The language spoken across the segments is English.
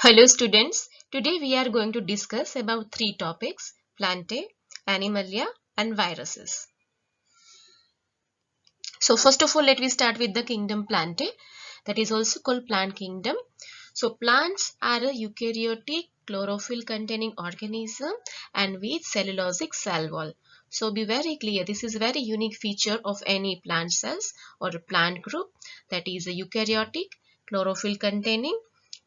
Hello students, today we are going to discuss about three topics: Plantae, Animalia and viruses. So first of all, let me start with the kingdom Plantae, that is also called plant kingdom. So plants are a eukaryotic chlorophyll containing organism and with cellulosic cell wall. So be very clear, this is a very unique feature of any plant cells or a plant group, that is a eukaryotic chlorophyll containing,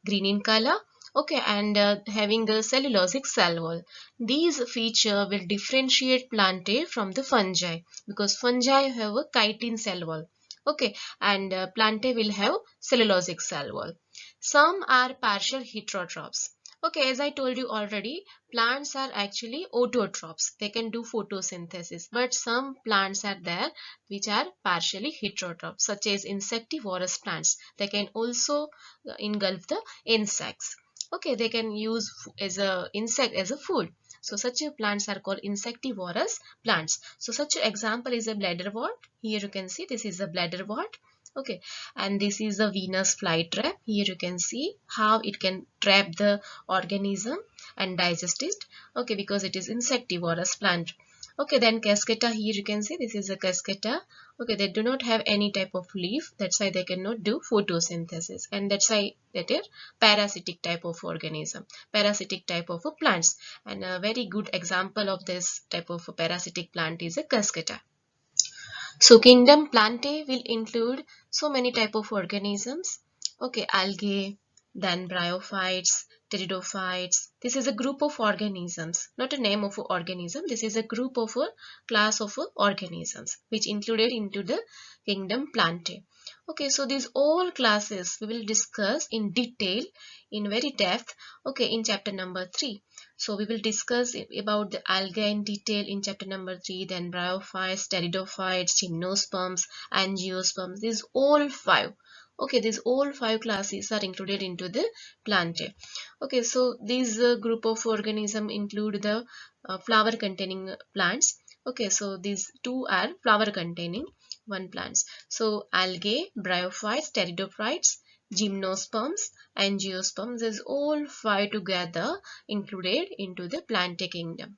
green in color, okay, and having the cellulosic cell wall. These feature will differentiate Plantae from the fungi, because fungi have a chitin cell wall, okay, and Plantae will have cellulosic cell wall. Some are partial heterotrophs. Okay, as I told you already, plants are actually autotrophs. They can do photosynthesis, but some plants are there which are partially heterotrophs, such as insectivorous plants. They can also engulf the insects. Okay, they can use as a insect as a food. So such plants are called insectivorous plants. So such an example is a bladderwort. Here you can see this is a bladderwort. Okay, and this is a Venus flytrap. Here you can see how it can trap the organism and digest it. Okay, because it is insectivorous plant. Okay, then Cascata, here you can see this is a Cascata. Okay, they do not have any type of leaf. That's why they cannot do photosynthesis, and that's why that is parasitic type of organism, parasitic type of plants. And a very good example of this type of parasitic plant is a Cascata. So kingdom Plantae will include so many type of organisms. Okay, algae, then bryophytes, pteridophytes. This is a group of organisms, not a name of an organism. This is a group of a class of organisms which included into the kingdom Plantae. Okay, so these all classes we will discuss in detail, in very depth, okay, in chapter number 3. So we will discuss about the algae in detail in chapter number 3, then bryophytes, pteridophytes, gymnosperms, angiosperms. These all five. Okay, these all five classes are included into the Plantae. Okay, so these group of organism include the flower containing plants. Okay, so these two are flower containing one plants. So algae, bryophytes, pteridophytes, gymnosperms, angiosperms is all five together included into the Plantae kingdom.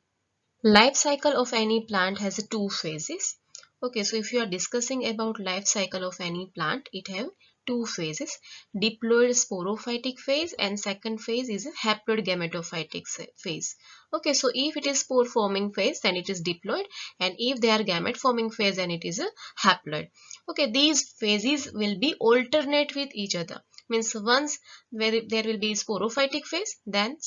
Life cycle of any plant has two phases. Okay, so if you are discussing about life cycle of any plant, it have two phases: diploid sporophytic phase, and second phase is a haploid gametophytic phase. Okay, so if it is spore forming phase, then it is diploid, and if they are gamete forming phase, then it is a haploid. Okay, these phases will be alternate with each other. Means once where there will be sporophytic phase, then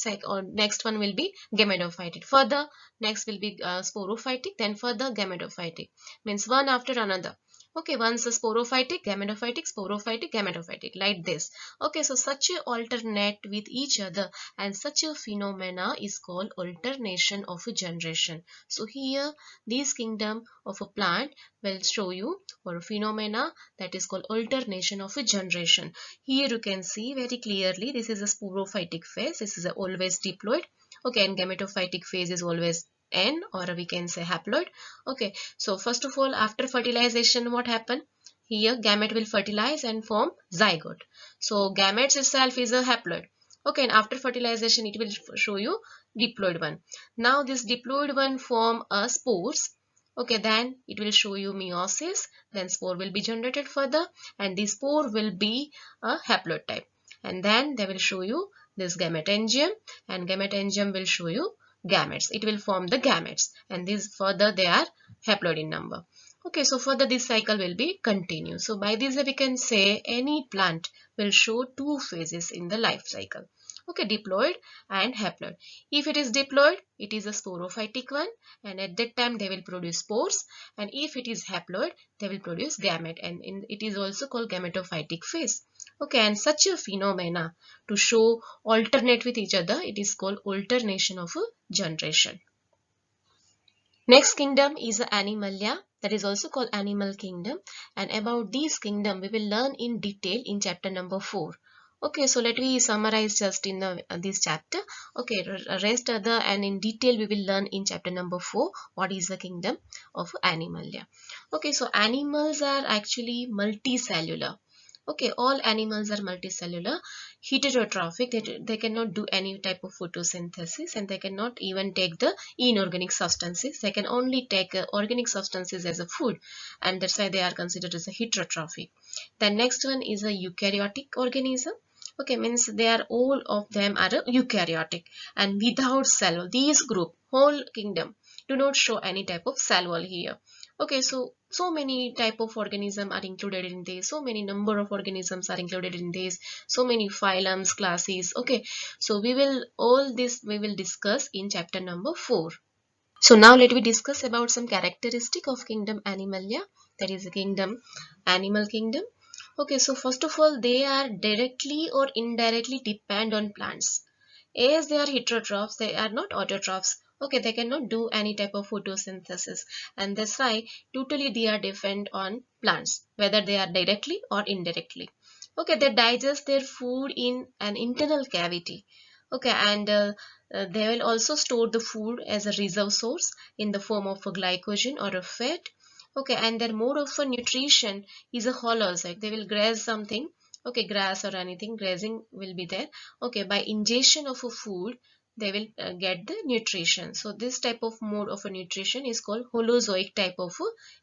next one will be gametophytic. Further, next will be sporophytic, then further gametophytic. Means one after another. Okay, once a sporophytic, sporophytic, gametophytic, like this. Okay, so such a alternate with each other, and such a phenomena is called alternation of a generation. So here, this kingdom of a plant will show you or a phenomena that is called alternation of a generation. Here you can see very clearly this is a sporophytic phase. This is always diploid. Okay, and gametophytic phase is always N, or we can say haploid. Okay, so first of all, after fertilization, what happened? Here gamete will fertilize and form zygote. So gametes itself is a haploid. Okay, and after fertilization it will show you diploid one. Now this diploid one form a spores. Okay, then it will show you meiosis, then spore will be generated further, and the spore will be a haploid type, and then they will show you this gametangium, and gametangium will show you gametes. It will form the gametes, and these further they are haploid in number. Okay, so further this cycle will be continued. So by this we can say any plant will show two phases in the life cycle. Okay, diploid and haploid. If it is diploid, it is a sporophytic one, and at that time they will produce spores, and if it is haploid, they will produce gamete, and it is also called gametophytic phase. Okay, and such a phenomena to show alternate with each other, it is called alternation of a generation. Next kingdom is Animalia, that is also called animal kingdom, and about this kingdom we will learn in detail in chapter number 4. Okay, so let me summarize just in this chapter. Okay, rest other and in detail we will learn in chapter number 4 what is the kingdom of Animalia. Okay, so animals are actually multicellular. Okay, all animals are multicellular. heterotrophic, they cannot do any type of photosynthesis, and they cannot even take the inorganic substances. They can only take organic substances as a food, and that's why they are considered as a heterotrophic. The next one is a eukaryotic organism. Okay, means they are all of them are eukaryotic and without cell wall. These group, whole kingdom, do not show any type of cell wall here. Okay, so many type of organism are included in this, so many number of organisms are included in this, so many phylums, classes. Okay, so we will discuss in chapter number 4. So now let me discuss about some characteristic of kingdom Animalia, that is the kingdom, animal kingdom. Okay, so first of all, they are directly or indirectly depend on plants. As they are heterotrophs, they are not autotrophs. Okay, they cannot do any type of photosynthesis, and that's why totally they are dependent on plants, whether they are directly or indirectly. Okay, they digest their food in an internal cavity. Okay, and they will also store the food as a reserve source in the form of a glycogen or a fat. Okay, and their mode of nutrition is a holozoic. They will graze something. Okay, grass or anything, grazing will be there. Okay, by ingestion of a food, they will get the nutrition. So this type of mode of a nutrition is called holozoic type of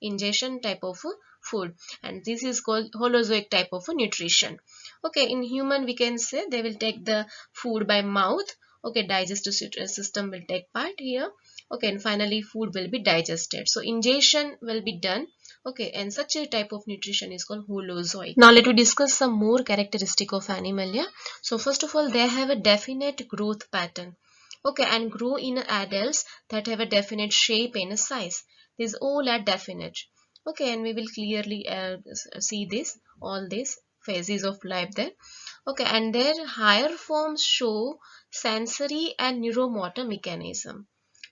ingestion type of food, and this is called holozoic type of nutrition. Okay, in human we can say they will take the food by mouth. Okay, digestive system will take part here. Okay, and finally food will be digested. So ingestion will be done. Okay, and such a type of nutrition is called holozoic. Now let me discuss some more characteristic of Animalia. So first of all, they have a definite growth pattern. Okay, and grow in adults that have a definite shape and a size. These all are definite. Okay, and we will clearly see this, all these phases of life there. Okay, and their higher forms show sensory and neuromotor mechanism.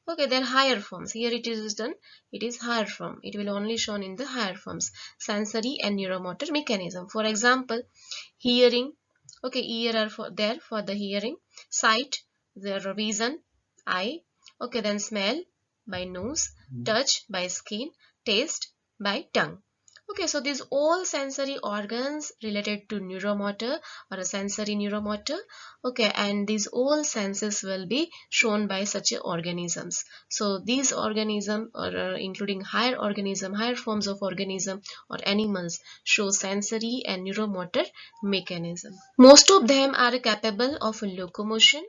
Okay, then higher forms. Here it is done. It is higher form. It will only shown in the higher forms. Sensory and neuromotor mechanism. For example, hearing. Okay, ear are there for the hearing. Sight, the vision, eye. Okay, then smell by nose. Touch by skin. Taste by tongue. Okay, so these all sensory organs related to neuromotor or a sensory neuromotor. Okay, and these all senses will be shown by such organisms. So these organisms, or including higher organism, higher forms of organism or animals, show sensory and neuromotor mechanism. Most of them are capable of locomotion.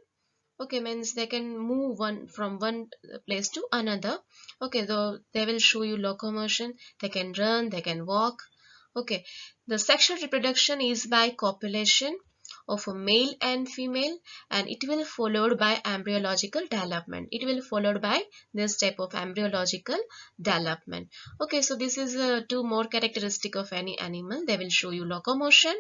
Okay, means they can move from one place to another. Okay, so they will show you locomotion. They can run, they can walk. Okay, the sexual reproduction is by copulation of a male and female, and it will followed by embryological development. It will followed by this type of embryological development. Okay, so this is two more characteristic of any animal. They will show you locomotion.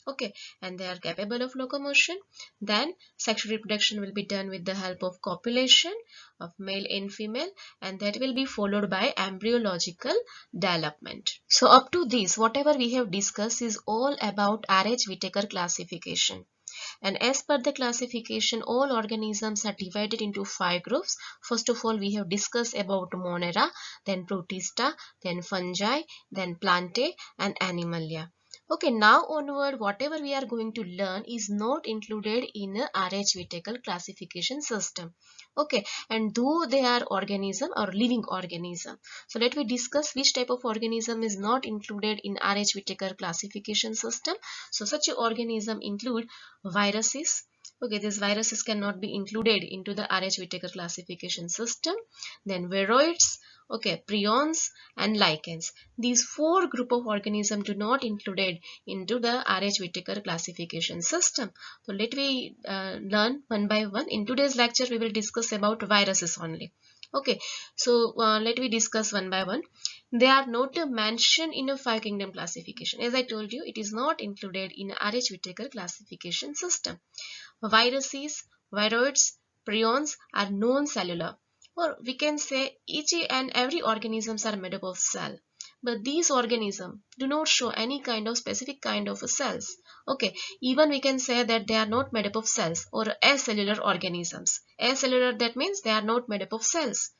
Okay, and they are capable of locomotion. Then sexual reproduction will be done with the help of copulation of male and female, and that will be followed by embryological development. So up to this, whatever we have discussed is all about R.H. Whitaker classification. And as per the classification, all organisms are divided into 5 groups. First of all, we have discussed about Monera, then Protista, then fungi, then Plantae, and Animalia. Okay, now onward, whatever we are going to learn is not included in a R.H. Whitaker classification system. Okay, and though they are organism or living organism. So let me discuss which type of organism is not included in R.H. Whitaker classification system. So such an organism include viruses. Okay, these viruses cannot be included into the R.H. Whitaker classification system. Then viroids, okay, prions and lichens. These 4 group of organisms do not included into the R.H. Whitaker classification system. So let me learn one by one. In today's lecture, we will discuss about viruses only. Okay, so let me discuss one by one. They are not mentioned in a 5 kingdom classification. As I told you, it is not included in R.H. Whitaker classification system. Viruses, viroids, prions are non-cellular, or we can say each and every organisms are made up of cell. But these organisms do not show any kind of specific kind of cells. Okay, even we can say that they are not made up of cells or acellular organisms. Acellular, that means they are not made up of cells.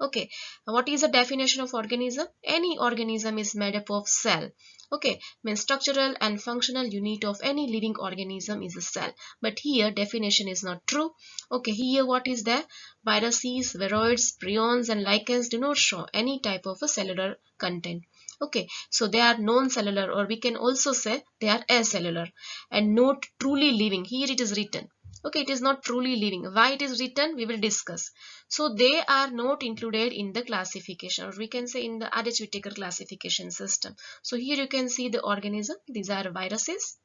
Okay, what is the definition of organism? Any organism is made up of cell. Okay, means structural and functional unit of any living organism is a cell. But here definition is not true. Okay, here what is there? Viruses, viroids, prions and lichens do not show any type of a cellular content. Okay, so they are non-cellular, or we can also say they are acellular and not truly living. Here it is written. Okay, it is not truly living. Why it is written, we will discuss. So they are not included in the classification, or we can say in the R.H. Whittaker classification system. So here you can see the organism. These are viruses.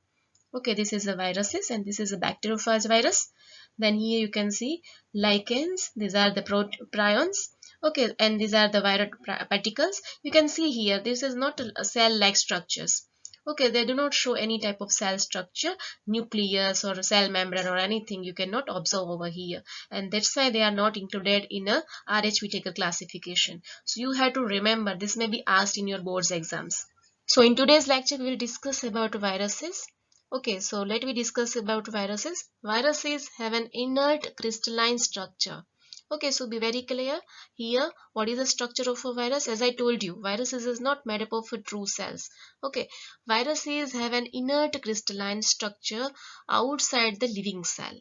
Okay, this is a viruses and this is a bacteriophage virus. Then here you can see lichens. These are the prions. Okay, and these are the viral particles. You can see here this is not a cell-like structures. Okay, they do not show any type of cell structure, nucleus or cell membrane or anything you cannot observe over here, and that's why they are not included in a R.H. Whittaker classification. So you have to remember, this may be asked in your board's exams. So in today's lecture we will discuss about viruses. Okay, so let me discuss about viruses. Viruses have an inert crystalline structure. Okay, so be very clear here. What is the structure of a virus? As I told you, viruses is not made up of true cells. Okay, viruses have an inert crystalline structure outside the living cell.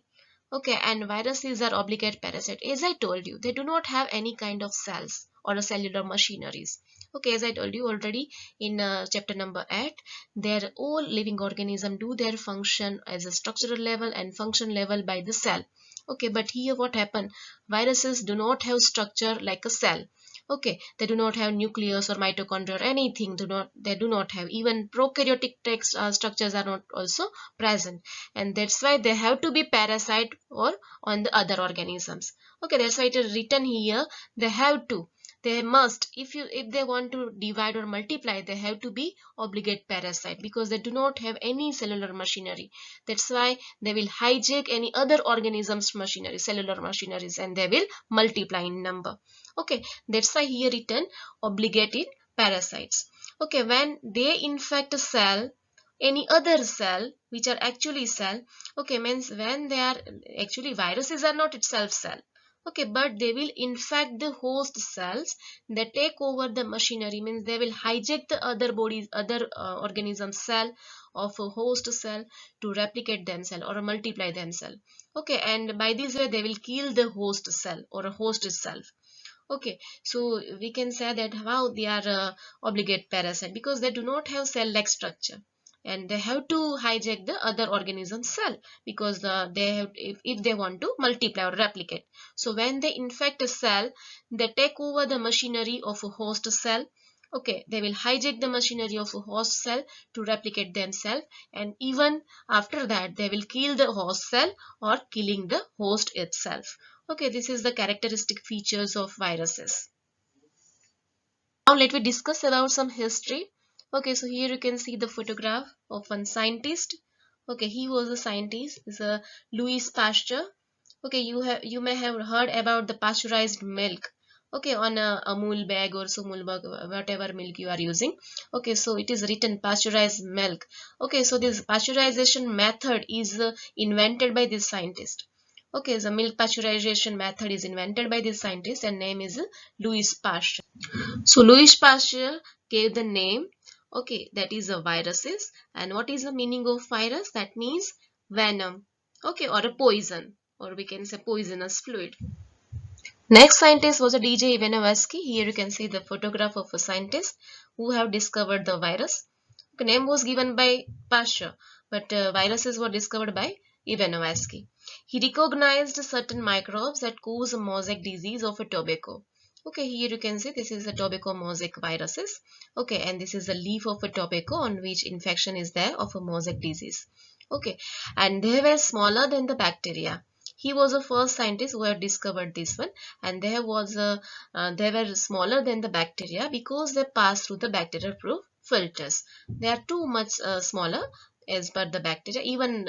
Okay, and viruses are obligate parasite. As I told you, they do not have any kind of cells or a cellular machineries. Okay, as I told you already in chapter number 8, their all living organism do their function as a structural level and function level by the cell. Okay, but here what happened? Viruses do not have structure like a cell. Okay, they do not have nucleus or mitochondria or anything. They do not have even prokaryotic structures are not also present, and that's why they have to be parasite or on the other organisms. Okay, that's why it is written here. They have to. They must, if they want to divide or multiply, they have to be obligate parasite because they do not have any cellular machinery. That's why they will hijack any other organism's machinery, cellular machineries, and they will multiply in number. Okay, that's why here written obligated parasites. Okay, when they infect a cell, any other cell which are actually cell, okay, means when they are actually, viruses are not itself cell. Okay, but they will infect the host cells. They take over the machinery, means they will hijack the other bodies, other organism cell of a host cell to replicate themselves or multiply themselves. Okay, and by this way they will kill the host cell or a host itself. Okay, so we can say that how they are obligate parasite because they do not have cell-like structure, and they have to hijack the other organism cell because they have, if they want to multiply or replicate. So when they infect a cell, they take over the machinery of a host cell. Okay, they will hijack the machinery of a host cell to replicate themselves, and even after that they will kill the host cell or killing the host itself. Okay, this is the characteristic features of viruses. Now let me discuss about some history. Okay, so here you can see the photograph of one scientist. Okay, he was a scientist, is a Louis Pasteur. Okay, you may have heard about the pasteurized milk. Okay, on a Amul bag or Sumul bag, whatever milk you are using. Okay, so it is written pasteurized milk. Okay, so this pasteurization method is invented by this scientist. Okay, the milk pasteurization method is invented by this scientist and name is Louis Pasteur. So Louis Pasteur gave the name, okay, that is a viruses. And what is the meaning of virus? That means venom, okay, or a poison, or we can say poisonous fluid. Next scientist was a DJ Ivanovsky. Here you can see the photograph of a scientist who have discovered the virus. The name was given by Pasteur, but viruses were discovered by Ivanovsky. He recognized certain microbes that cause a mosaic disease of a tobacco. Okay, here you can see this is a tobacco mosaic viruses. Okay, and this is a leaf of a tobacco on which infection is there of a mosaic disease. Okay, and they were smaller than the bacteria. He was the first scientist who had discovered this one, and they were smaller than the bacteria because they pass through the bacteria-proof filters. They are too much smaller as per the bacteria. Even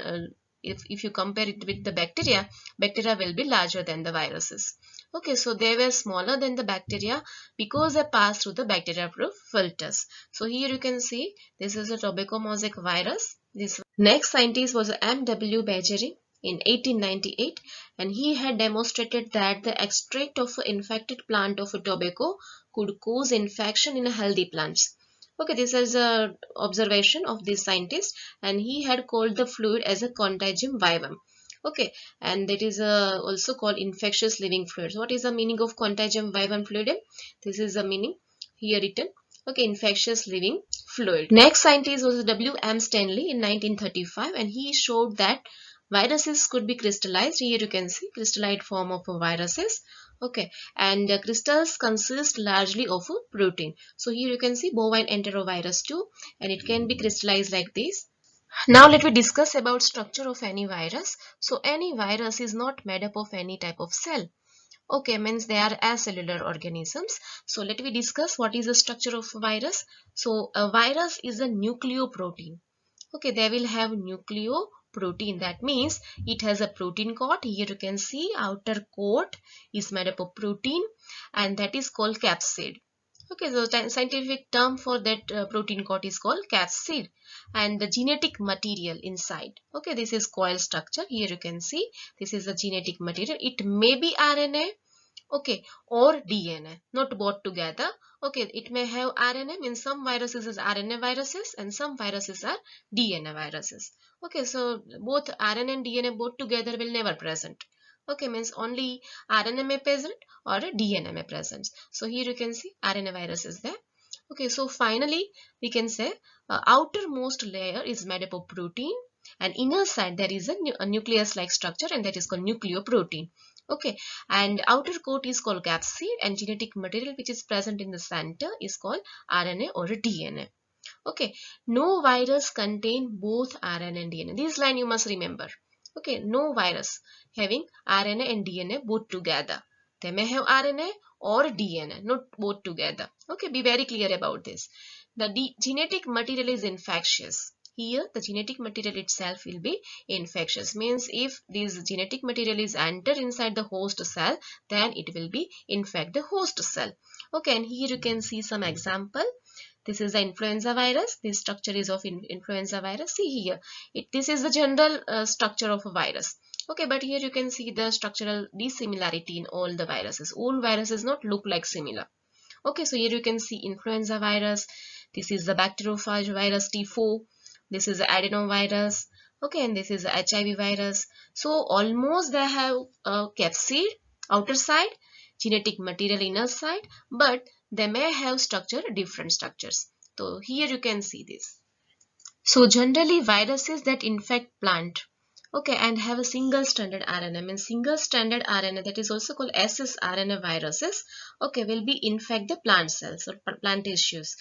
if you compare it with the bacteria, bacteria will be larger than the viruses. Okay, so they were smaller than the bacteria because they pass through the bacteria-proof filters. So here you can see this is a tobacco mosaic virus. This next scientist was M.W. Bergeret in 1898, and he had demonstrated that the extract of an infected plant of a tobacco could cause infection in healthy plants. Okay, this is a observation of this scientist, and he had called the fluid as a contagium vivum. Okay, and that is also called infectious living fluids. What is the meaning of contagium vivum fluidum? This is the meaning here written. Okay, infectious living fluid. Next scientist was W.M. Stanley in 1935, and he showed that viruses could be crystallized. Here you can see crystallized form of viruses. Okay, and crystals consist largely of a protein. So here you can see bovine enterovirus 2, and it can be crystallized like this. Now let me discuss about structure of any virus. So any virus is not made up of any type of cell. Okay, means they are acellular organisms. So let me discuss what is the structure of a virus. So a virus is a nucleoprotein. Okay, they will have nucleoprotein. That means it has a protein coat. Here you can see outer coat is made up of protein, and that is called capsid. Okay, so the scientific term for that protein coat is called capsid, and the genetic material inside. Okay, this is coil structure. Here you can see this is the genetic material. It may be RNA, okay, or DNA, not both together. Okay, it may have RNA, means some viruses is RNA viruses and some viruses are DNA viruses. Okay, so both RNA and DNA both together will never present. Okay, means only RNA may present or DNA may present. So here you can see RNA virus is there. Okay, so finally we can say outermost layer is made up of protein, and inner side there is a nucleus like structure, and that is called nucleoprotein. Okay, and outer coat is called capsid, and genetic material which is present in the center is called RNA or DNA. Okay, no virus contain both RNA and DNA. This line you must remember. Okay, no virus having RNA and DNA both together. They may have RNA or DNA, not both together. Okay, be very clear about this. The genetic material is infectious. Here, the genetic material itself will be infectious. Means if this genetic material is enter inside the host cell, then it will be infect the host cell. Okay, and here you can see some example. This is the influenza virus. This structure is of influenza virus. See here, this is the general structure of a virus. Okay, but here you can see the structural dissimilarity in all the viruses. All viruses not look like similar. Okay, so here you can see influenza virus. This is the bacteriophage virus T4. This is the adenovirus. Okay, and this is the HIV virus. So almost they have a capsid outer side, genetic material inner side, but they may have different structures. So here you can see this. So generally viruses that infect plant, okay, and have a single stranded RNA, means single stranded RNA, that is also called ssRNA viruses, okay, will be infect the plant cells or plant tissues.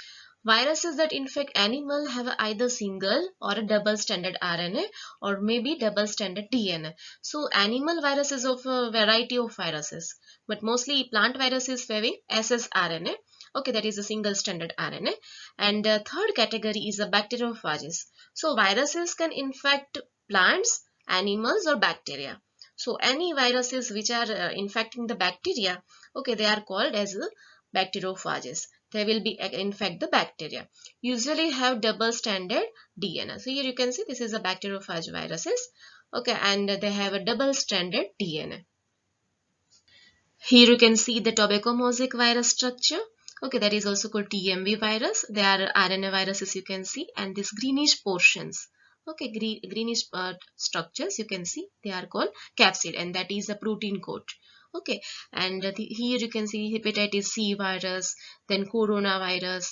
Viruses that infect animal have either single or a double stranded RNA or maybe double stranded DNA. So animal viruses of a variety of viruses, but mostly plant viruses having ssRNA. Okay, that is a single stranded RNA. And the third category is the bacteriophages. So viruses can infect plants, animals or bacteria. So any viruses which are infecting the bacteria, okay, they are called as bacteriophages. They will be infect the bacteria. Usually have double stranded DNA. So here you can see this is a bacteriophage viruses. Okay, and they have a double stranded DNA. Here you can see the tobacco mosaic virus structure. Okay, that is also called TMV virus. They are RNA viruses you can see, and these greenish portions. Okay, greenish structures you can see, they are called capsid, and that is the protein coat. Okay, and here you can see hepatitis C virus, then coronavirus.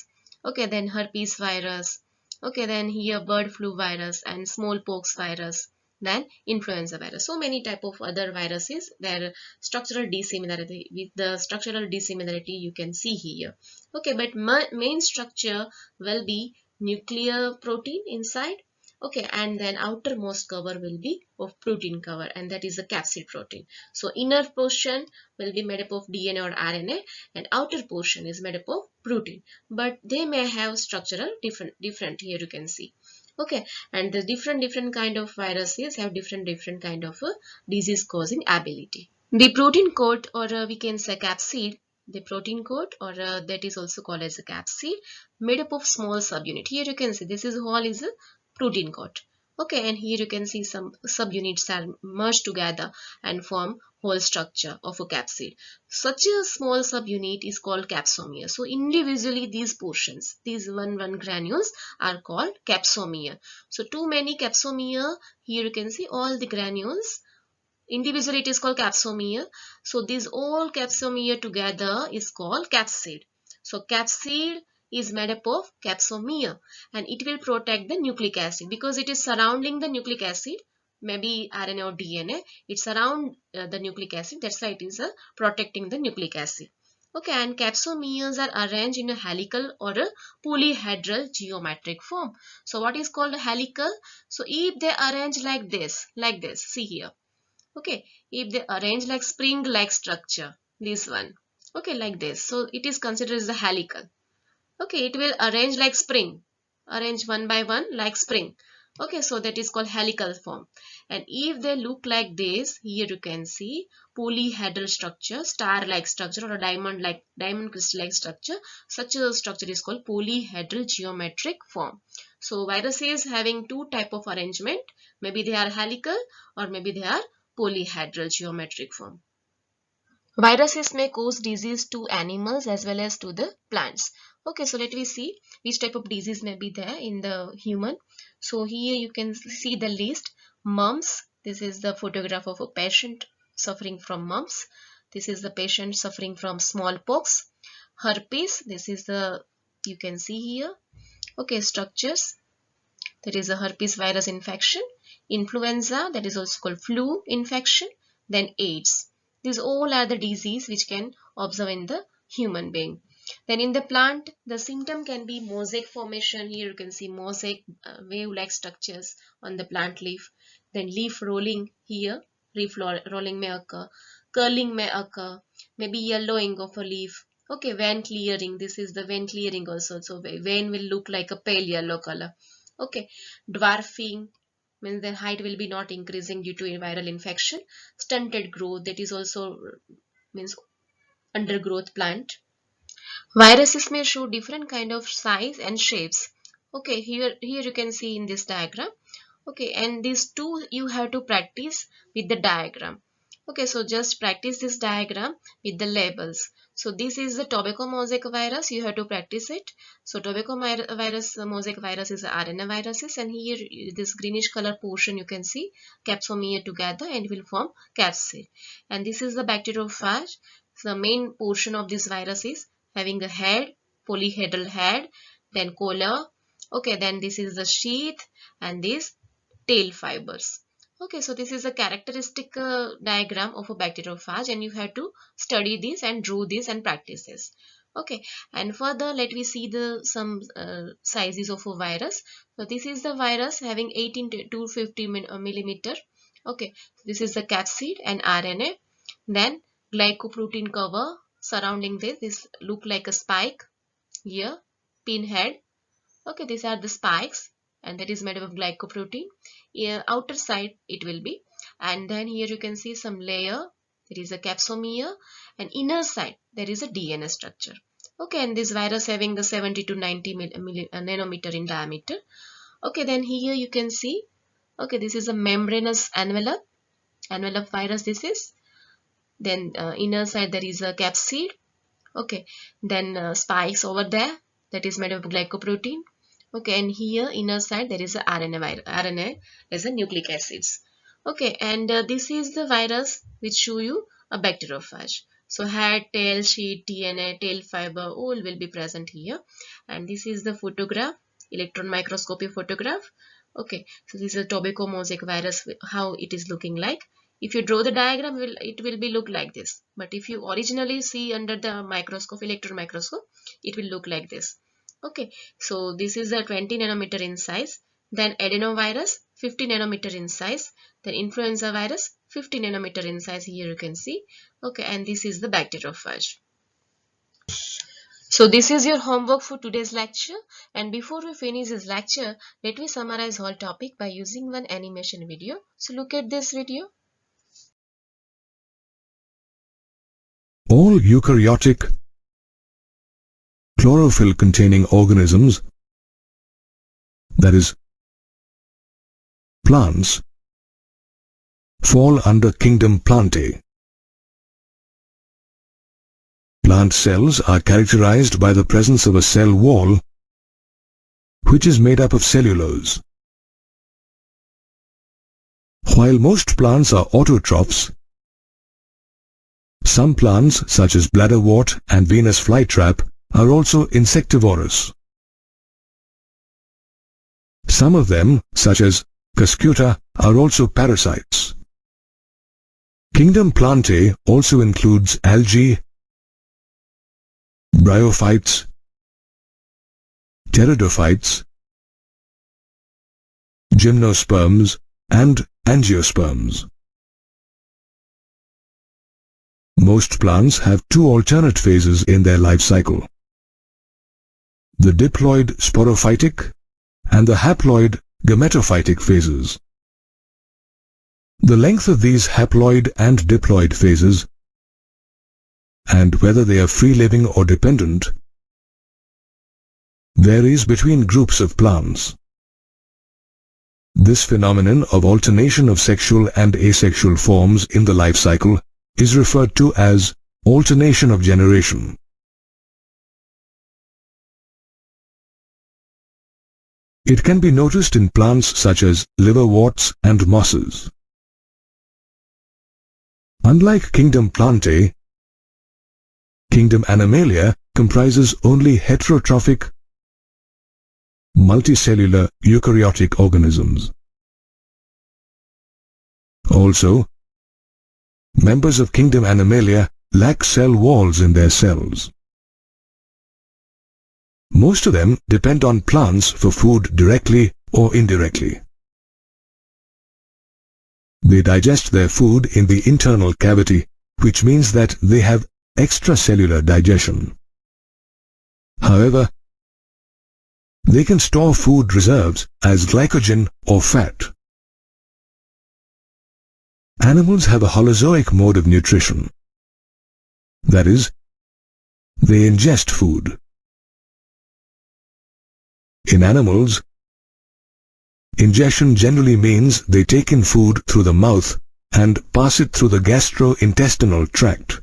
Okay, then herpes virus. Okay, then here bird flu virus and smallpox virus, then influenza virus. So many type of other viruses, their structural dissimilarity. With the structural dissimilarity you can see here. Okay, but main structure will be nuclear protein inside. Okay, and then outermost cover will be of protein cover, and that is the capsid protein. So inner portion will be made up of DNA or RNA, and outer portion is made up of protein, but they may have structural different here you can see. Okay, and the different kind of viruses have different kind of disease causing ability. The protein coat, or we can say capsid, the protein coat, or that is also called as a capsid, made up of small subunit. Here you can see this is all is a protein coat. Okay, and here you can see some subunits are merged together and form whole structure of a capsid. Such a small subunit is called capsomere. So individually these portions, these one granules are called capsomere. So too many capsomere, here you can see all the granules. Individually it is called capsomere. So these all capsomere together is called capsid. So capsid is made up of capsomere and it will protect the nucleic acid because it is surrounding the nucleic acid, maybe RNA or DNA. It's around the nucleic acid. That's why it is protecting the nucleic acid. Okay, and capsomeres are arranged in a helical or a polyhedral geometric form. So what is called a helical? So if they arrange like this, see here. Okay, if they arrange like spring like structure, this one, okay, like this, so it is considered as the helical. Okay, it will arrange like spring, arrange one by one like spring. Okay, so that is called helical form. And if they look like this, here you can see polyhedral structure, star like structure, or a diamond crystal like structure. Such a structure is called polyhedral geometric form. So viruses having two type of arrangement, maybe they are helical or maybe they are polyhedral geometric form. Viruses may cause disease to animals as well as to the plants. Okay, so let me see which type of disease may be there in the human. So here you can see the list. Mumps, this is the photograph of a patient suffering from mumps. This is the patient suffering from smallpox. Herpes, this is the, you can see here. Okay, structures. That is a herpes virus infection. Influenza, that is also called flu infection. Then AIDS. These all are the disease which can observe in the human being. Then in the plant, the symptom can be mosaic formation. Here you can see mosaic wave-like structures on the plant leaf. Then leaf rolling here, leaf rolling may occur. Curling may occur. Maybe yellowing of a leaf. Okay, vein clearing. This is the vein clearing also. So vein will look like a pale yellow color. Okay, dwarfing means their height will be not increasing due to a viral infection. Stunted growth, that is also means undergrowth plant. Viruses may show different kind of size and shapes. Okay, here you can see in this diagram. Okay, and these two you have to practice with the diagram. Okay, so just practice this diagram with the labels. So this is the tobacco mosaic virus. You have to practice it. So tobacco virus, mosaic virus is RNA viruses, and here this greenish color portion you can see capsomere together and will form capsid. And this is the bacteriophage. So the main portion of this virus is having a head, polyhedral head, then collar. Okay, then this is the sheath and this tail fibers. Okay, so this is a characteristic diagram of a bacteriophage and you have to study this and draw this and practice this. Okay, and further let me see the some sizes of a virus. So this is the virus having 18 to 250 millimeter. Okay, this is the capsid and RNA. Then glycoprotein cover surrounding this look like a spike here, pinhead. Okay, these are the spikes and that is made up of glycoprotein. Outer side it will be, and then here you can see some layer, there is a capsomere, and inner side there is a DNA structure. Okay, and this virus having the 70 to 90 nanometer in diameter. Okay, then here you can see, okay, this is a membranous envelope virus this is. Then inner side there is a capsid. Okay, then spikes over there, that is made of glycoprotein. Okay, and here inner side there is a RNA as a nucleic acids. Okay, and this is the virus which show you a bacteriophage. So head, tail, sheet, DNA, tail fiber all will be present here. And this is the photograph, electron microscopy photograph. Okay, so this is a tobacco mosaic virus, how it is looking like. If you draw the diagram, it will be look like this. But if you originally see under the microscope, electron microscope, it will look like this. Okay, so this is a 20 nanometer in size. Then adenovirus 50 nanometer in size. Then influenza virus 50 nanometer in size. Here you can see. Okay, and this is the bacteriophage. So this is your homework for today's lecture. And before we finish this lecture, let me summarize whole topic by using one animation video. So look at this video. All eukaryotic chlorophyll containing organisms, that is, plants fall under kingdom Plantae. Plant cells are characterized by the presence of a cell wall which is made up of cellulose. While most plants are autotrophs, some plants such as bladderwort and Venus flytrap are also insectivorous. Some of them, such as Cuscuta, are also parasites. Kingdom Plantae also includes algae, bryophytes, pteridophytes, gymnosperms, and angiosperms. Most plants have two alternate phases in their life cycle: the diploid sporophytic and the haploid gametophytic phases. The length of these haploid and diploid phases, and whether they are free-living or dependent, varies between groups of plants. This phenomenon of alternation of sexual and asexual forms in the life cycle is referred to as alternation of generation. It can be noticed in plants such as liverworts and mosses. Unlike kingdom Plantae, kingdom Animalia comprises only heterotrophic, multicellular eukaryotic organisms. Also, members of kingdom Animalia lack cell walls in their cells. Most of them depend on plants for food directly or indirectly. They digest their food in the internal cavity, which means that they have extracellular digestion. However, they can store food reserves as glycogen or fat. Animals have a holozoic mode of nutrition. That is, they ingest food. In animals, ingestion generally means they take in food through the mouth and pass it through the gastrointestinal tract.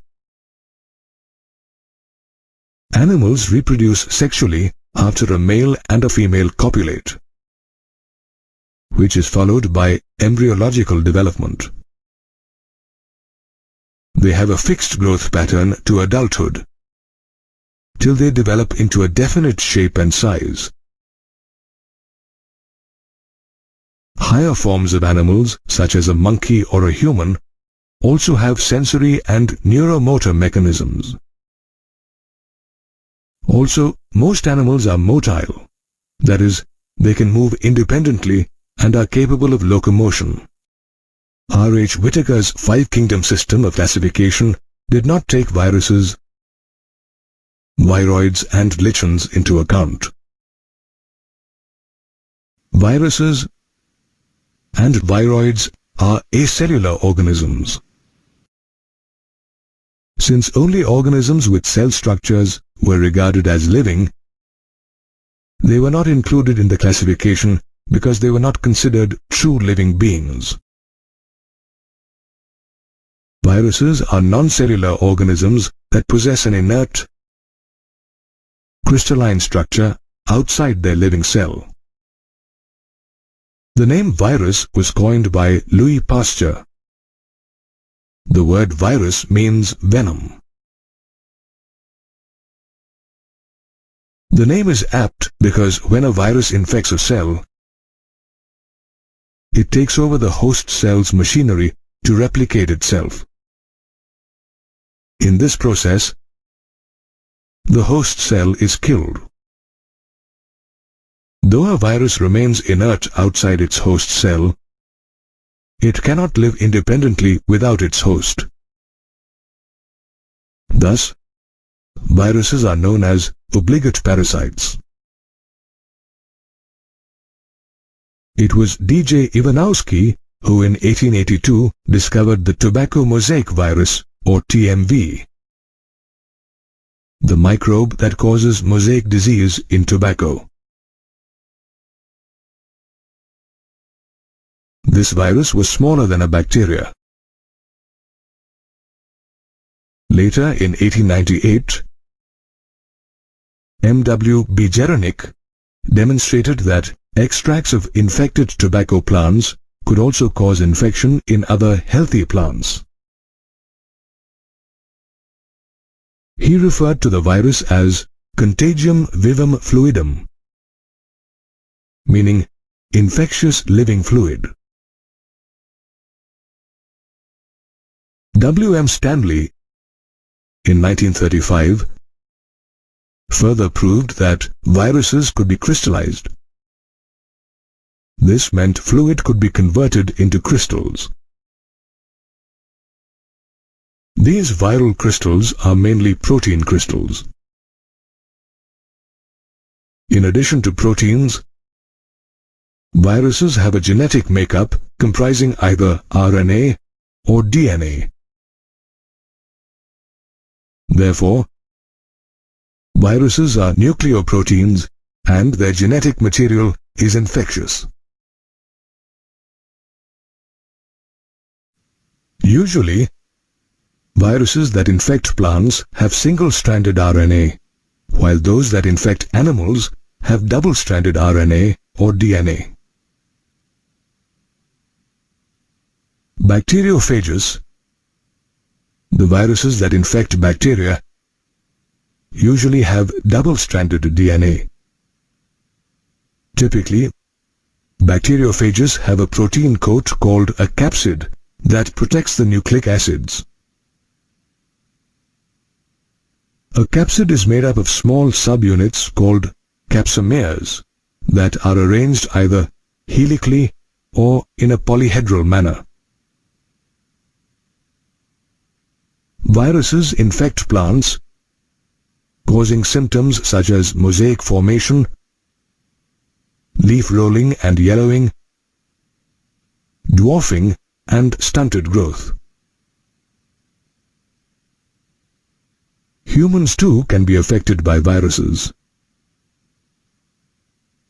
Animals reproduce sexually after a male and a female copulate, which is followed by embryological development. They have a fixed growth pattern to adulthood, till they develop into a definite shape and size. Higher forms of animals, such as a monkey or a human, also have sensory and neuromotor mechanisms. Also, most animals are motile, that is, they can move independently and are capable of locomotion. R. H. Whitaker's five-kingdom system of classification did not take viruses, viroids, and lichens into account. Viruses and viroids are acellular organisms. Since only organisms with cell structures were regarded as living, they were not included in the classification because they were not considered true living beings. Viruses are non-cellular organisms that possess an inert, crystalline structure outside their living cell. The name virus was coined by Louis Pasteur. The word virus means venom. The name is apt because when a virus infects a cell, it takes over the host cell's machinery to replicate itself. In this process, the host cell is killed. Though a virus remains inert outside its host cell, it cannot live independently without its host. Thus, viruses are known as obligate parasites. It was D.J. Ivanowski who in 1882 discovered the tobacco mosaic virus, or TMV, the microbe that causes mosaic disease in tobacco. This virus was smaller than a bacteria. Later, in 1898, M.W. Bejernik demonstrated that extracts of infected tobacco plants could also cause infection in other healthy plants. He referred to the virus as contagium vivum fluidum, meaning infectious living fluid. W. M. Stanley, in 1935, further proved that viruses could be crystallized. This meant fluid could be converted into crystals. These viral crystals are mainly protein crystals. In addition to proteins, viruses have a genetic makeup comprising either RNA or DNA. Therefore, viruses are nucleoproteins and their genetic material is infectious. Usually, viruses that infect plants have single-stranded RNA, while those that infect animals have double-stranded RNA or DNA. Bacteriophages, the viruses that infect bacteria, usually have double-stranded DNA. Typically, bacteriophages have a protein coat called a capsid that protects the nucleic acids. A capsid is made up of small subunits called capsomeres that are arranged either helically or in a polyhedral manner. Viruses infect plants, causing symptoms such as mosaic formation, leaf rolling and yellowing, dwarfing, and stunted growth. Humans too can be affected by viruses.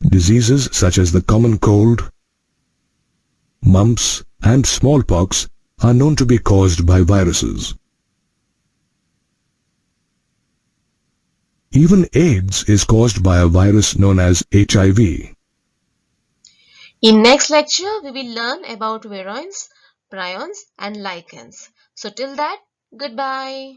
Diseases such as the common cold, mumps, and smallpox are known to be caused by viruses. Even AIDS is caused by a virus known as HIV. In next lecture, we will learn about virions, prions and lichens. So till that, goodbye.